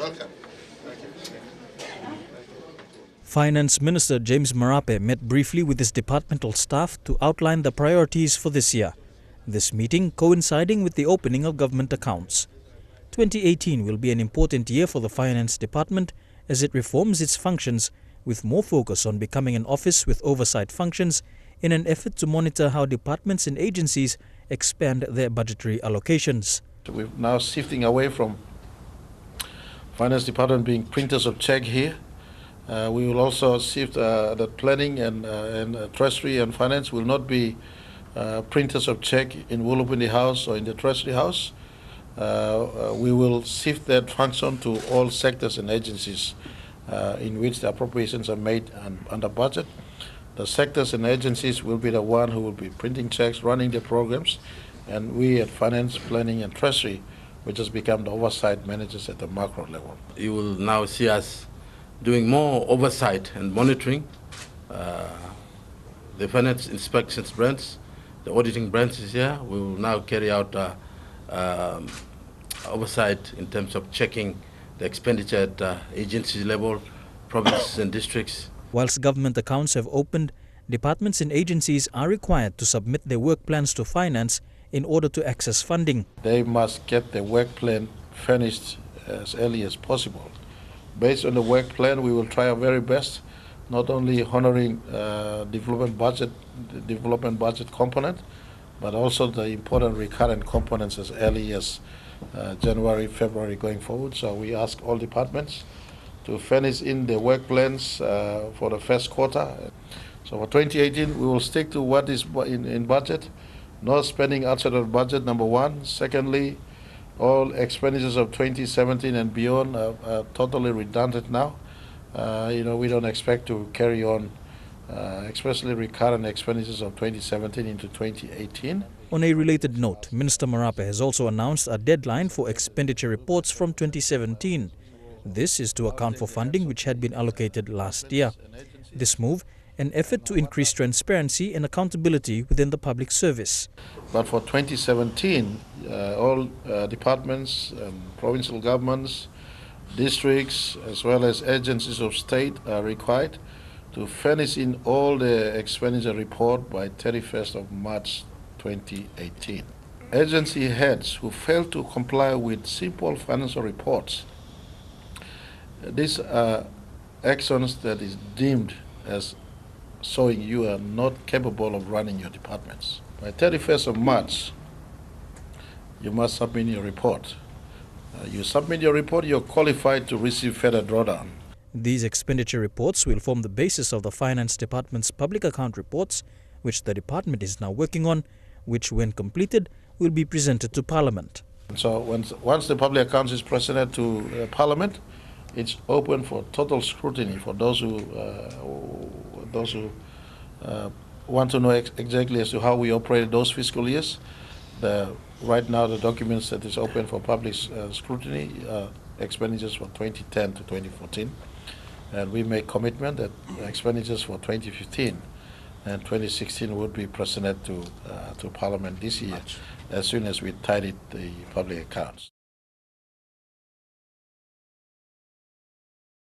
Welcome. Finance Minister James Marape met briefly with his departmental staff to outline the priorities for this year. This meeting coinciding with the opening of government accounts. 2018 will be an important year for the Finance Department as it reforms its functions with more focus on becoming an office with oversight functions in an effort to monitor how departments and agencies expand their budgetary allocations. We're now shifting away from Finance Department being printers of check here. We will also shift that planning and Treasury and Finance will not be printers of check in Wulupindi House or in the Treasury House. We will shift that function to all sectors and agencies in which the appropriations are made under budget. The sectors and agencies will be the one who will be printing checks, running the programs, and we at Finance, Planning and Treasury will just become the oversight managers at the macro level. You will now see us doing more oversight and monitoring. The finance inspections branch, the auditing branches here, we will now carry out oversight in terms of checking the expenditure at agency level, provinces and districts. Whilst government accounts have opened, departments and agencies are required to submit their work plans to Finance in order to access funding. They must get the work plan finished as early as possible. Based on the work plan, we will try our very best, not only honoring development budget component, but also the important recurrent components as early as January, February going forward. So we ask all departments to finish in the work plans for the first quarter. So for 2018, we will stick to what is in budget, no spending outside of budget, number one. Secondly, all expenditures of 2017 and beyond are totally redundant now. We don't expect to carry on, especially recurrent expenditures of 2017 into 2018. On a related note, Minister Marape has also announced a deadline for expenditure reports from 2017. This is to account for funding which had been allocated last year. This move, an effort to increase transparency and accountability within the public service. But for 2017, all departments, provincial governments, districts, as well as agencies of state are required to furnish in all the expenditure report by 31st of March 2018. Agency heads who fail to comply with simple financial reports, these are actions that is deemed as showing you are not capable of running your departments. By 31st of March, you must submit your report. You submit your report, you're qualified to receive further drawdown. These expenditure reports will form the basis of the Finance Department's public account reports, which the department is now working on, which when completed will be presented to Parliament. So once the public accounts is presented to Parliament, it's open for total scrutiny for those who want to know exactly as to how we operated those fiscal years. Right now, the documents that is open for public scrutiny expenditures for 2010 to 2014, and we make commitment that expenditures for 2015 and 2016 would be presented to Parliament this year as soon as we tidy the public accounts.